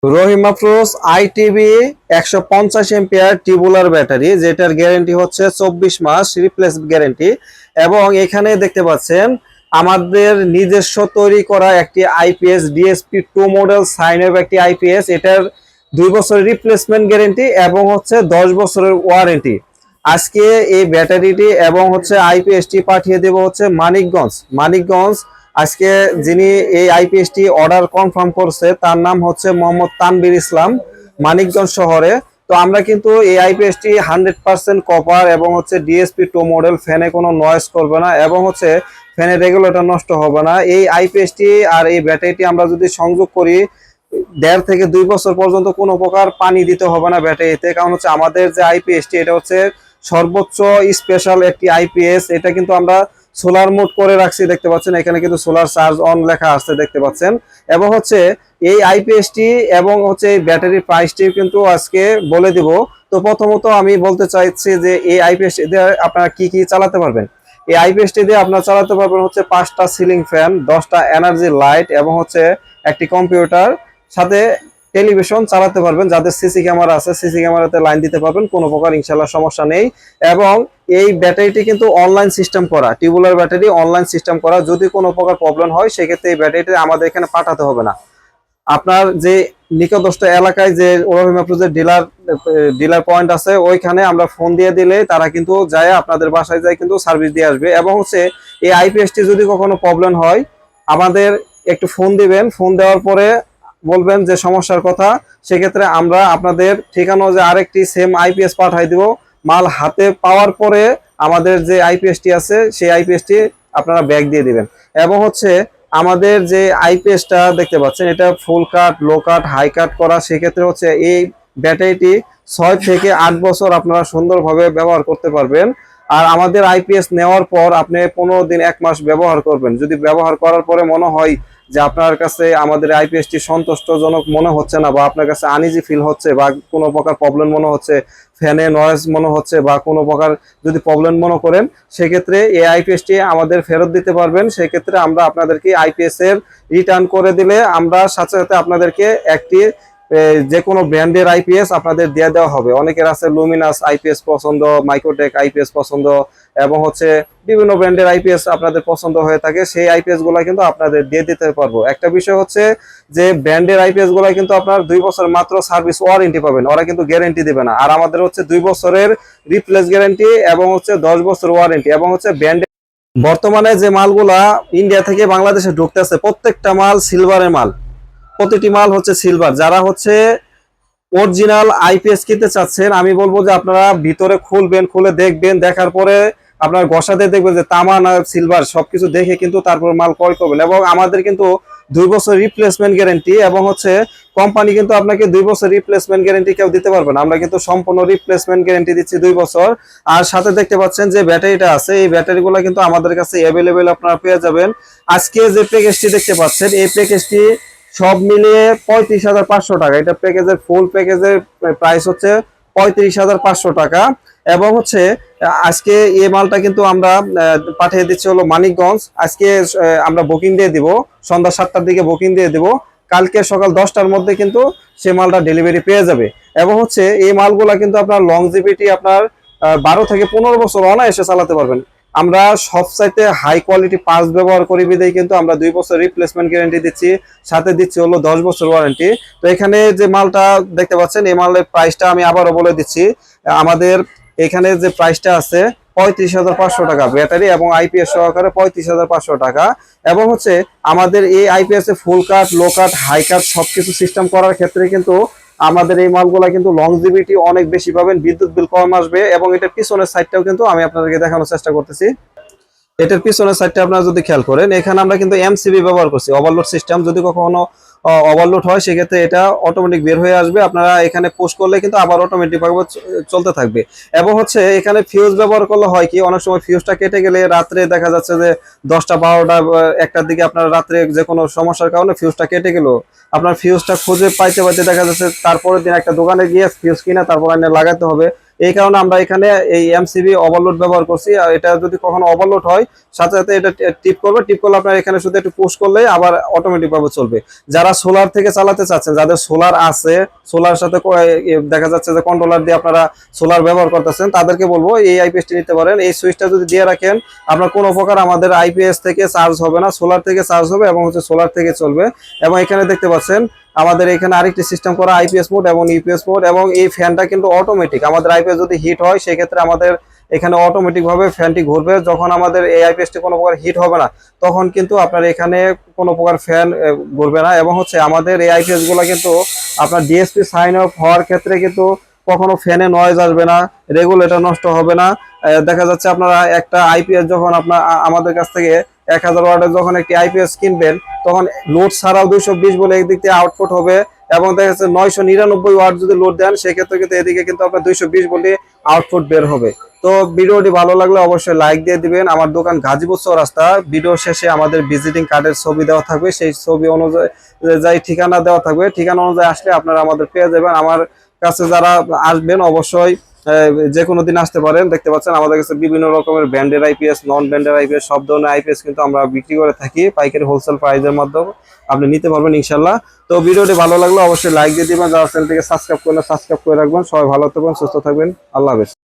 Rahima প্রোস ITB 150 ampere টিবুলার battery, যেটার guarantee হচ্ছে 24 মাস replace guarantee. এবং এখানে দেখতে পাচ্ছেন আমাদের নিজস্ব তৈরি করা একটি আইপিএস ডিএসপি 2 মডেল সাইনের একটি আইপিএস। এটার 2 বছরের রিপ্লেসমেন্ট গ্যারেন্টি এবং হচ্ছে 10 বছরের ওয়ারেন্টি। আজকে এই ব্যাটারিটি এবং হচ্ছে আইপিএসটি পাঠিয়ে দেব হচ্ছে মানিকগঞ্জ। আজকে যিনি এই আইপিএসটি অর্ডার কনফার্ম করছে তার নাম হচ্ছে মোহাম্মদ তানভীর ইসলাম, মানিকগঞ্জ শহরে। তো আমরা কিন্তু এই আইপিএসটি 100% কপার এবং হচ্ছে ডিএসপি 2 মডেল, ফ্যানে কোনো নয়েজ করবে না এবং হচ্ছে ফ্যানের রেগুলেটর নষ্ট হবে না। এই আইপিএসটি আর এই ব্যাটারিটি আমরা যদি সংযোগ করি 1.5 থেকে 2 বছর পর্যন্ত কোনো প্রকার পানি দিতে হবে না ব্যাটারিতে। কারণ হচ্ছে আমাদের যে আইপিএসটি এটা হচ্ছে সর্বোচ্চ স্পেশাল একটি আইপিএস। এটা কিন্তু আমরা সোলার মোড করে রাখছি, দেখতে পাচ্ছেন এখানে কিন্তু সোলার চার্জ অন লেখা আছে, দেখতে পাচ্ছেন। এবং হচ্ছে এই আইপিএসটি এবং হচ্ছে এই ব্যাটারির প্রাইসটি কিন্তু আজকে বলে দিব। তো প্রথমত আমি বলতে চাইছি যে এই আইপিএসটি দিয়ে আপনারা কি কি চালাতে পারবেন। এই আইপিএসটি দিয়ে আপনারা চালাতে পারবেন হচ্ছে 5টা সিলিং ফ্যান, 10টা এনার্জি লাইট এবং হচ্ছে একটি কম্পিউটার, সাথে টেলিভিশন চালাতে পারবেন। যাদের সিসি ক্যামেরা আছে সিসি ক্যামেরাতে লাইন দিতে পারবেন, কোনো প্রকার ইনশাল্লাহ সমস্যা নেই। এবং এই ব্যাটারিটি কিন্তু অনলাইন সিস্টেম করা, টিউবুলার ব্যাটারি অনলাইন সিস্টেম করা। যদি কোনো প্রকার প্রবলেম হয় সেক্ষেত্রে এই ব্যাটারিটি আমাদের এখানে পাঠাতে হবে না। আপনার যে নিকটস্থ এলাকায় যে রহিমা প্রোজের ডিলার পয়েন্ট আছে ওইখানে আমরা ফোন দিয়ে দিলে তারা কিন্তু যায় আপনাদের বাসায় যায় কিন্তু সার্ভিস দিয়ে আসবে। এবং হচ্ছে এই আইপিএসটি যদি কখনো প্রবলেম হয় আমাদের একটু ফোন দিবেন, ফোন দেওয়ার পরে বলবেন যে সমস্যার কথা। সেক্ষেত্রে আমরা আপনাদের ঠিকানা যে আরেকটি সেম আইপিএস পাঠাই দিব। মাল হাতে পাওয়ার পরে আমাদের যে আইপিএসটি আছে সেই আইপিএসটি আপনারা ব্যাগ দিয়ে দিবেন। এবং হচ্ছে আমাদের যে আইপিএসটা দেখতে পাচ্ছেন এটা ফুল কাট, লো কাট, হাই কাট করা। সেক্ষেত্রে হচ্ছে এই ব্যাটারিটি 6 থেকে 8 বছর আপনারা সুন্দরভাবে ব্যবহার করতে পারবেন। আর আমাদের আইপিএস নেওয়ার পর আপনি 15 দিন 1 মাস ব্যবহার করবেন। যদি ব্যবহার করার পরে মনে হয় যে আপনার কাছে আমাদের আইপিএসটি সন্তুষ্টজনক মনে হচ্ছে না, বা আপনার কাছে আনইজি ফিল হচ্ছে, বা কোনো প্রকার প্রবলেম মনে হচ্ছে, ফ্যানে নয়েজ মনে হচ্ছে, বা কোনো প্রকার যদি প্রবলেম মনে করেন, সেক্ষেত্রে এই আইপিএসটি আমাদের ফেরত দিতে পারবেন। সেক্ষেত্রে আমরা আপনাদেরকে আইপিএস এর রিটার্ন করে দিলে আমরা সাথে সাথে আপনাদেরকে একটি যে কোনো ব্র্যান্ডের আইপিএস আপনাদের দিয়ে দেওয়া হবে। অনেকের আছে লুমিনাস আইপিএস পছন্দ, মাইক্রোটেক আইপিএস পছন্দ এবং হচ্ছে বিভিন্ন ব্র্যান্ডের আইপিএস আপনাদের পছন্দ হয়ে থাকে, সেই আইপিএস গুলা কিন্তু আপনাদের দিয়ে দিতে পারবো। একটা বিষয় হচ্ছে যে ব্র্যান্ডের আইপিএস গুলা কিন্তু আপনার 2 বছর মাত্র সার্ভিস ওয়ারেন্টি পাবেন, ওরা কিন্তু গ্যারেন্টি দেবে না। আর আমাদের হচ্ছে 2 বছরের রিপ্লেস গ্যারেন্টি এবং হচ্ছে 10 বছর ওয়ারেন্টি। এবং হচ্ছে ব্র্যান্ডের বর্তমানে যে মালগুলা ইন্ডিয়া থেকে বাংলাদেশে ঢুকতেছে প্রত্যেকটা মাল সিলভারের মাল, প্রতিটি মাল হচ্ছে সিলভার। যারা হচ্ছে অরিজিনাল আইপিএস কিনতে চাচ্ছেন আমি বলবো যে আপনারা ভিতরে খুলবেন, খুলে দেখবেন, দেখার পরে আপনার ঘষাতে দেখবেন যে তামা না সিলভার সবকিছু দেখে কিন্তু তারপর মাল ক্রয় করবেন। এবং আমাদের কিন্তু 2 বছর রিপ্লেসমেন্ট গ্যারেন্টি এবং হচ্ছে কোম্পানি কিন্তু আপনাকে 2 বছর রিপ্লেসমেন্ট গ্যারেন্টি কেউ দিতে পারবে না, আমরা কিন্তু সম্পূর্ণ রিপ্লেসমেন্ট গ্যারেন্টি দিচ্ছি 2 বছর। আর সাথে দেখতে পাচ্ছেন যে ব্যাটারিটা আছে, এই ব্যাটারিগুলো কিন্তু আমাদের কাছে অ্যাভেলেবেল আপনারা পেয়ে যাবেন। আজকে যে প্যাকেজটি দেখতে পাচ্ছেন এই প্যাকেজটি সব মিলিয়ে 35,500 টাকা। এটা প্যাকেজের ফুল প্যাকেজের প্রাইস হচ্ছে 35,500 টাকা। এবং হচ্ছে আজকে এই মালটা কিন্তু আমরা পাঠিয়ে দিচ্ছি হলো মানিকগঞ্জ। আজকে আমরা বুকিং দিয়ে দিব, সন্ধ্যা 7টার দিকে বুকিং দিয়ে দিব। কালকে সকাল 10টার মধ্যে কিন্তু সে মালটা ডেলিভারি পেয়ে যাবে। এবং হচ্ছে এই মালগুলা কিন্তু আপনার লংজিভিটি আপনার 12 থেকে 15 বছর অনায়াসে চালাতে পারবেন। আমরা সবচাইতে হাই কোয়ালিটি পার্টস ব্যবহার করি বিধায় কিন্তু আমরা 2 বছর রিপ্লেসমেন্ট গ্যারান্টি দিচ্ছি, সাথে দিচ্ছি হলো 10 বছর ওয়ারেন্টি। তো এখানে যে মালটা দেখতে পাচ্ছেন এই মালের প্রাইসটা আমি আবারও বলে দিচ্ছি। আমাদের এখানে যে প্রাইসটা আছে 35,500 টাকা ব্যাটারি এবং আইপিএস সহকারে 35,500 টাকা। এবং হচ্ছে আমাদের এই আইপিএস এ ফুল কাট, লো কাট, হাই কাট সবকিছু সিস্টেম করার ক্ষেত্রে কিন্তু আমাদের এই মালগুলা কিন্তু লংজিভিটি অনেক বেশি পাবেন, বিদ্যুৎ বিল কম আসবে। এবং এটার পিছনের সাইডটাও কিন্তু আমি আপনাদেরকে দেখানোর চেষ্টা করতেছি। এটার পিছনের সাইডটা আপনারা যদি খেয়াল করেন এখানে আমরা কিন্তু এমসিবি ব্যবহার করছি, ওভারলোড সিস্টেম। যদি কখনো ওভারলোড হয় সেক্ষেত্রে এটা অটোমেটিক বের হয়ে আসবে, আপনারা এখানে পুশ করলে কিন্তু আবার অটোমেটিক ভাবে চলতে থাকবে। এবং হচ্ছে এখানে ফিউজ ব্যবহার করলে হয় কি অনেক সময় ফিউজটা কেটে গেলে রাত্রে দেখা যাচ্ছে যে 10টা 12টা 1টার দিকে আপনার রাত্রে যে কোনো সমস্যার কারণে ফিউজটা কেটে গেল, আপনার ফিউজটা খুঁজে পাইতে পাইতে দেখা যাচ্ছে তারপরের দিন একটা দোকানে গিয়ে ফিউজ কিনা তারপর লাগাতে হবে। এই কারণে আমরা এখানে এই এমসিবি ওভারলোড ব্যবহার করছি। আর এটা যদি কখনো ওভারলোড হয় সাথে সাথে এটা টিপ করবে, টিপ করলে আপনার এখানে শুধু একটু পুশ করলেই আবার অটোমেটিক ভাবে চলবে। যারা সোলার থেকে চালাতে চাচ্ছেন, যাদের সোলার আছে, সোলার সাথে দেখা যাচ্ছে যে কন্ট্রোলার দিয়ে আপনারা সোলার ব্যবহার করতেছেন, তাদেরকে বলবো এই আইপিএসটি নিতে পারেন। এই সুইচটা যদি দিয়ে রাখেন আপনার কোনো প্রকার আমাদের আইপিএস থেকে চার্জ হবে না, সোলার থেকে চার্জ হবে এবং হচ্ছে সোলার থেকে চলবে। এবং এখানে দেখতে পাচ্ছেন আমাদের এখানে আরেকটি সিস্টেম করা আইপিএস মোড এবং ইউপিএস মোড, এবং এই ফ্যানটা কিন্তু অটোমেটিক। আমাদের আইপিএস যদি হিট হয় সেক্ষেত্রে আমাদের এখানে অটোমেটিক ভাবে ফ্যানটি ঘুরবে। যখন আমাদের এই আইপিএসটি কোনো প্রকার হিট হবে না তখন কিন্তু আপনার এখানে কোনো প্রকার ফ্যান ঘুরবে না। এবং হচ্ছে আমাদের এই আইপিএস গুলো কিন্তু আপনার ডিএসপি সাইন অফ হওয়ার ক্ষেত্রে কিন্তু কখনো ফ্যানে নয়েজ আসবে না, রেগুলেটর নষ্ট হবে না। দেখা যাচ্ছে আপনারা একটা আইপিএস যখন আপনার আমাদের কাছ থেকে 1000 ওয়াটের যখন একটি আইপিএস কিনবেন তখন লোড ছাড়াও 220 বলে একদিক থেকে আউটপুট হবে, এবং দেখা যাচ্ছে 999 ওয়াট যদি লোড দেন সেক্ষেত্রে কিন্তু এদিকে কিন্তু আপনার 220 বলে আউটপুট বের হবে। তো ভিডিওটি ভালো লাগলে অবশ্যই লাইক দিয়ে দিবেন। আমার দোকান গাজীপুর চৌরাস্তা। ভিডিও শেষে আমাদের ভিজিটিং কার্ডের ছবি দেওয়া থাকবে, সেই ছবি অনুযায়ী ঠিকানা দেওয়া থাকবে। ঠিকানা অনুযায়ী আসলে আপনারা আমাদের পেয়ে যাবেন। আমার কাছে যারা আসবেন অবশ্যই যে কোনো দিন আসতে পারেন। দেখতে পাচ্ছেন আমাদের কাছে বিভিন্ন রকমের ব্র্যান্ডের আইপিএস, নন ব্র্যান্ডের আইপিএস, সব ধরনের আইপিএস কিন্তু আমরা বিক্রি করে থাকি পাইকারি হোলসেল প্রাইসের মাধ্যমে। আপনি নিতে পারবেন ইনশাল্লাহ। তো ভিডিওটি ভালো লাগলে অবশ্যই লাইক দিয়ে দিবেন। যারা চ্যানেলটিকে সাবস্ক্রাইব করলে সাবস্ক্রাইব করে রাখবেন। সবাই ভালো থাকবেন, সুস্থ থাকবেন। আল্লাহ হাফেজ।